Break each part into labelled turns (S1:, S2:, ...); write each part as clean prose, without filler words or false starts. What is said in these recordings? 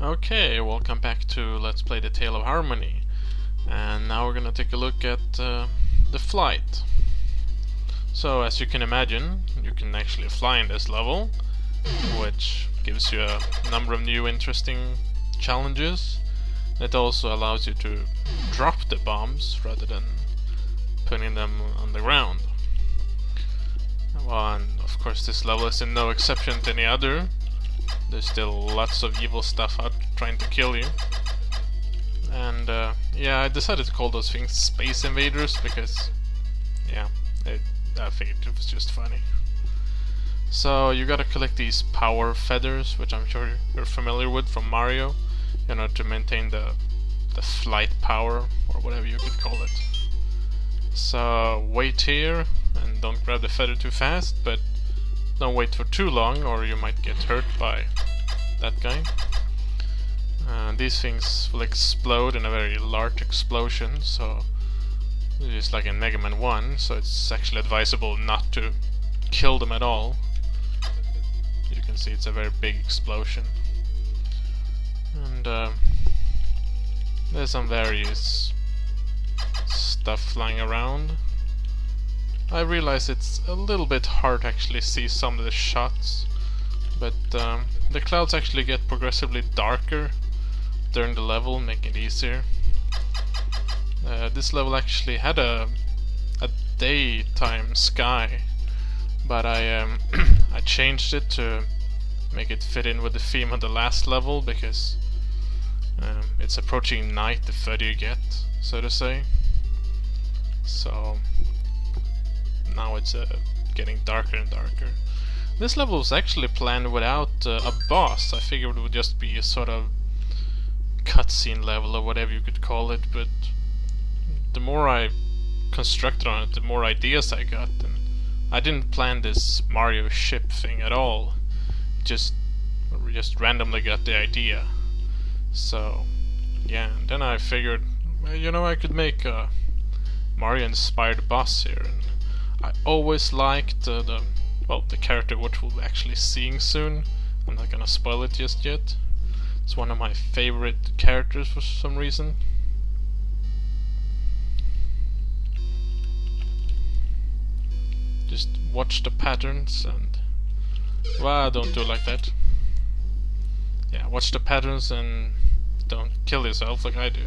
S1: Okay, welcome back to Let's Play the Tale of Harmony. And now we're gonna take a look at the flight. So as you can imagine, you can actually fly in this level, which gives you a number of new interesting challenges. It also allows you to drop the bombs rather than putting them on the ground. Well, and of course this level is no exception to any other. There's still lots of evil stuff out trying to kill you. And yeah, I decided to call those things Space Invaders because, yeah, I figured it was just funny. So you gotta collect these power feathers, which I'm sure you're familiar with from Mario, you know, to maintain the flight power, or whatever you could call it. So wait here, and don't grab the feather too fast, but don't wait for too long or you might get hurt by that guy. These things will explode in a very large explosion, so it's like in Mega Man 1, so it's actually advisable not to kill them at all. You can see it's a very big explosion. And there's some various stuff flying around. I realize it's a little bit hard to actually see some of the shots, but the clouds actually get progressively darker during the level, making it easier. This level actually had a daytime sky, but I I changed it to make it fit in with the theme of the last level, because it's approaching night the further you get, so to say. So now it's getting darker and darker. This level was actually planned without a boss. I figured it would just be a sort of cutscene level or whatever you could call it, but the more I constructed on it, the more ideas I got, and I didn't plan this Mario ship thing at all. Just randomly got the idea. So yeah, and then I figured, well, you know, I could make a Mario inspired boss here. And I always liked the character, which we'll be actually seeing soon. I'm not gonna spoil it just yet. It's one of my favorite characters for some reason. Just watch the patterns and... well, don't do it like that. Yeah, watch the patterns and don't kill yourself like I do.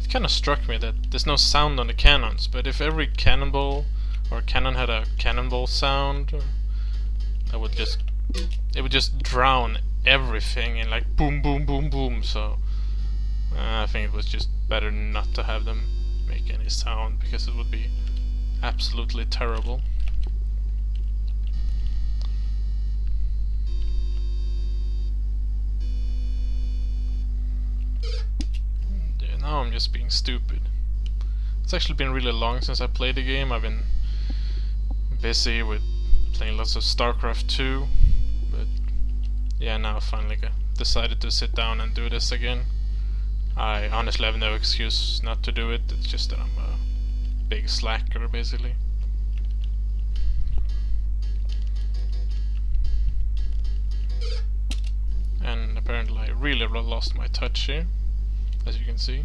S1: It kind of struck me that there's no sound on the cannons, but if every cannonball or cannon had a cannonball sound, that would just... it would just drown everything in like boom boom boom boom. So I think it was just better not to have them make any sound, because it would be absolutely terrible. Now I'm just being stupid. It's actually been really long since I played the game. I've been busy with playing lots of StarCraft 2, but yeah, now I finally decided to sit down and do this again. I honestly have no excuse not to do it. It's just that I'm a big slacker, basically. And apparently I really lost my touch here, as you can see.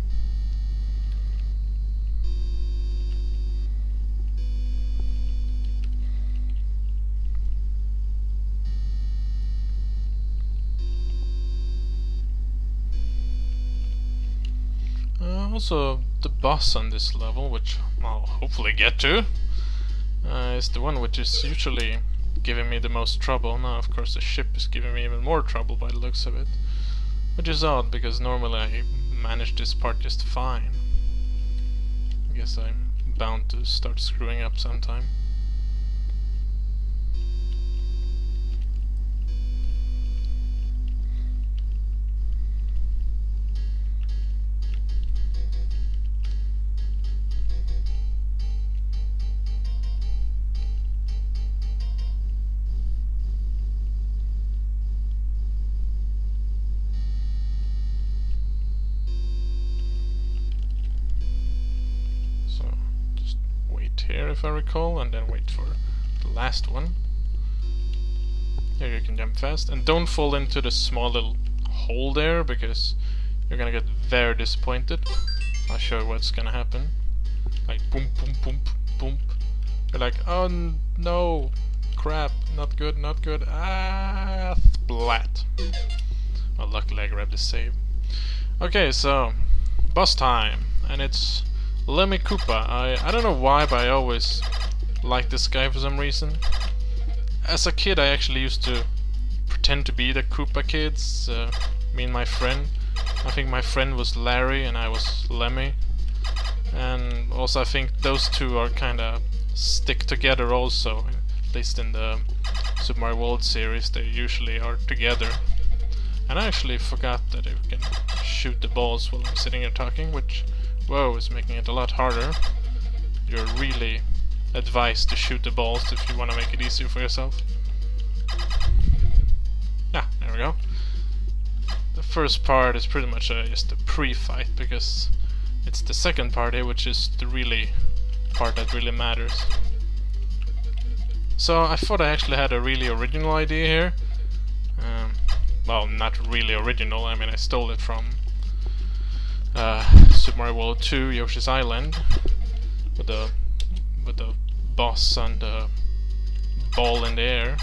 S1: Also, the boss on this level, which I'll hopefully get to, is the one which is usually giving me the most trouble. Now, of course, the ship is giving me even more trouble by the looks of it, which is odd, because normally I manage this part just fine. I guess I'm bound to start screwing up sometime. if I recall, and then wait for the last one. Here you can jump fast, and don't fall into the small little hole there, because you're gonna get very disappointed. I'll show you what's gonna happen. Like boom, boom, boom, boom. You're like, oh no, crap, not good, not good. Ah, splat. Well, luckily I grabbed the save. Okay, so boss time, and it's Lemmy Koopa. I don't know why, but I always liked this guy for some reason. As a kid, I actually used to pretend to be the Koopa kids. Me and my friend. I think my friend was Larry and I was Lemmy. And also I think those two are kinda stick together also. At least in the Super Mario World series, they usually are together. And I actually forgot that you can shoot the balls while I'm sitting here talking, which, whoa, is making it a lot harder. You're really advised to shoot the balls if you want to make it easier for yourself. Yeah, there we go. The first part is pretty much just a pre-fight, because it's the second part here which is the really part that really matters. So I thought I actually had a really original idea here. Well, not really original, I mean I stole it from Super Mario World 2 Yoshi's Island with the boss and the ball in the air.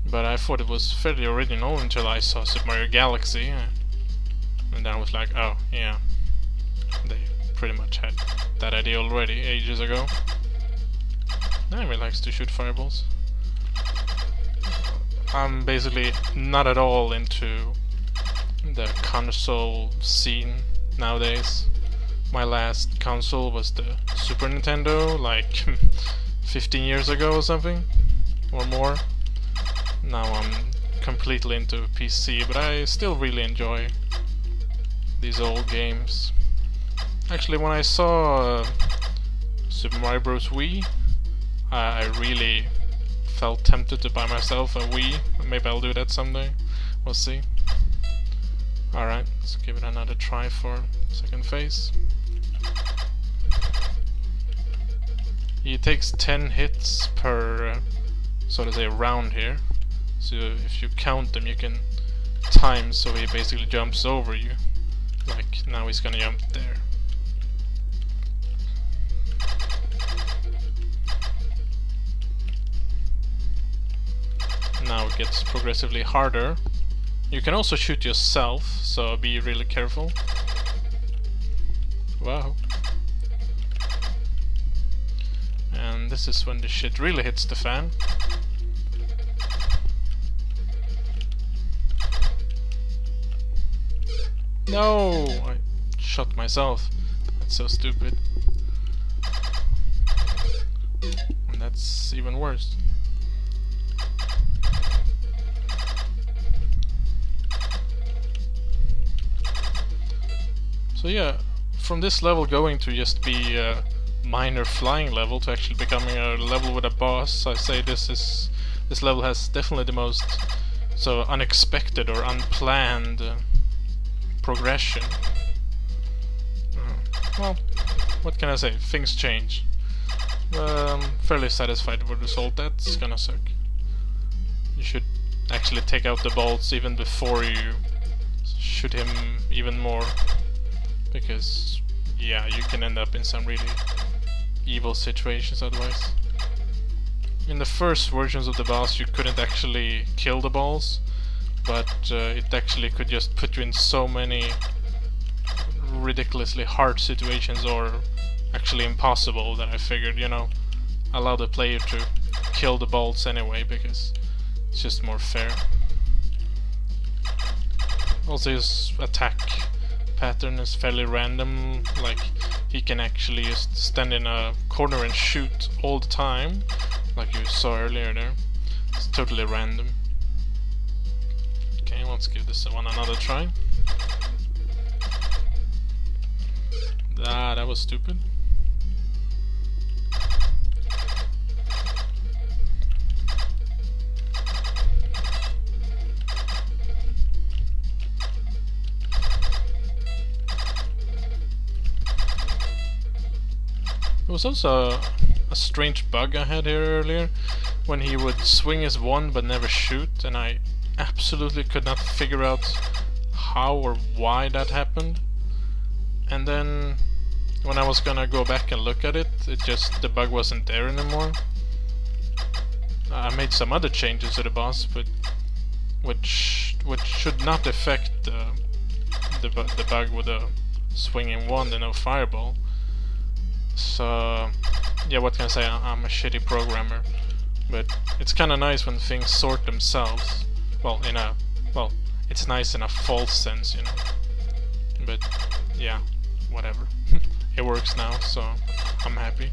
S1: But I thought it was fairly original until I saw Super Mario Galaxy, and then I was like, oh yeah, they pretty much had that idea already ages ago. Naomi likes to shoot fireballs. I'm basically not at all into the console scene nowadays. My last console was the Super Nintendo, like 15 years ago or something, or more. Now I'm completely into PC, but I still really enjoy these old games. Actually, when I saw Super Mario Bros. Wii, I really felt tempted to buy myself a Wii. Maybe I'll do that someday. We'll see. Alright, let's give it another try for second phase. He takes 10 hits per, so to say, round here. So if you count them, you can time so he basically jumps over you. Like, now he's gonna jump there. Now it gets progressively harder. You can also shoot yourself, so be really careful. Wow. And this is when the shit really hits the fan. No! I shot myself. That's so stupid. And that's even worse. So yeah, from this level going to just be a minor flying level to actually becoming a level with a boss, I say this level has definitely the most so unexpected or unplanned progression. Well, what can I say? Things change. Fairly satisfied with the result. That's gonna suck. You should actually take out the bolts even before you shoot him even more. Because, yeah, you can end up in some really evil situations otherwise. In the first versions of the boss you couldn't actually kill the balls, but it actually could just put you in so many ridiculously hard situations, or actually impossible, that I figured, you know, allow the player to kill the balls anyway, because it's just more fair. Also his attack pattern is fairly random, like he can actually just stand in a corner and shoot all the time, like you saw earlier there. It's totally random. Okay, let's give this one another try. Ah, that was stupid. There was also a strange bug I had here earlier, when he would swing his wand but never shoot, and I absolutely could not figure out how or why that happened. And then when I was gonna go back and look at it, the bug wasn't there anymore. I made some other changes to the boss, but which should not affect the bug with a swinging wand and no fireball. So yeah, what can I say? I'm a shitty programmer, but it's kind of nice when things sort themselves. Well, it's nice in a false sense, you know. But yeah, whatever. It works now, so I'm happy.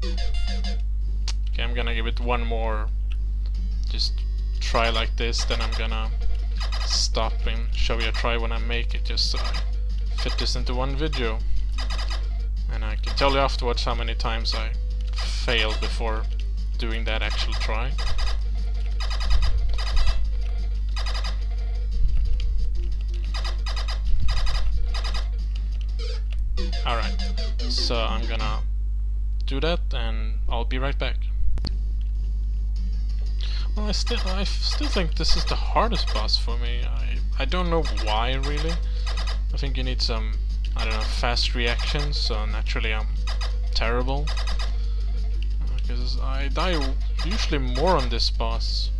S1: Okay, I'm gonna give it one more just try like this, then I'm gonna stop and show you a try when I make it, just so I fit this into one video. And I can tell you afterwards how many times I failed before doing that actual try. Alright, so I'm gonna do that and I'll be right back. Well, I still think this is the hardest boss for me. I don't know why, really. I think you need some, I don't know, fast reactions, so naturally I'm terrible. Because I die usually more on this boss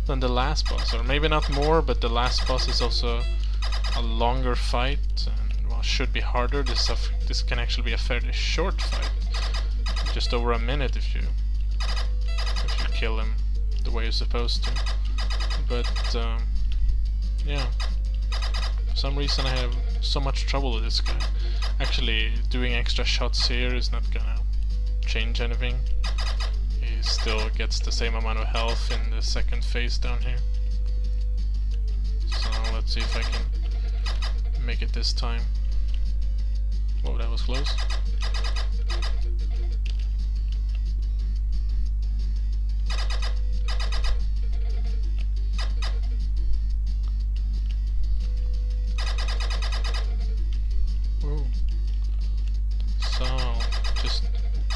S1: than the last boss. Or maybe not more, but the last boss is also a longer fight, and well, should be harder. This can actually be a fairly short fight. Just over a minute if you kill him the way you're supposed to. But yeah, for some reason I have so much trouble with this guy. Actually, doing extra shots here is not gonna change anything. He still gets the same amount of health in the second phase down here. So let's see if I can make it this time. Whoa, that was close.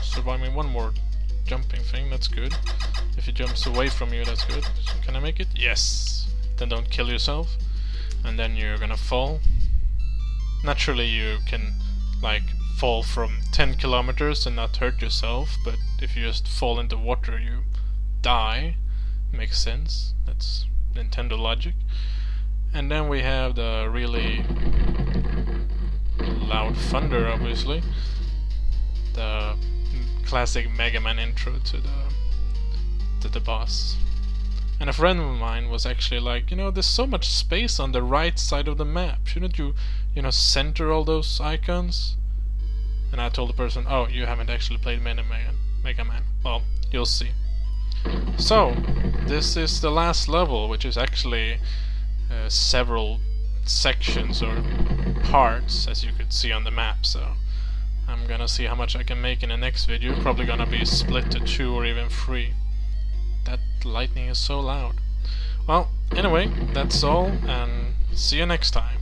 S1: Surviving one more jumping thing, that's good. If he jumps away from you, that's good. So can I make it? Yes! Then don't kill yourself. And then you're gonna fall. Naturally you can like fall from 10 kilometers and not hurt yourself, but if you just fall into water you die. Makes sense. That's Nintendo logic. And then we have the really loud thunder, obviously. The classic Mega Man intro to the boss. And a friend of mine was actually like, you know, there's so much space on the right side of the map. Shouldn't you center all those icons? And I told the person, oh, you haven't actually played Mega Man. Well, you'll see. So, this is the last level, which is actually several sections or parts, as you could see on the map. So I'm gonna see how much I can make in the next video. Probably gonna be split to 2 or even 3. That lightning is so loud. Well, anyway, that's all, and see you next time.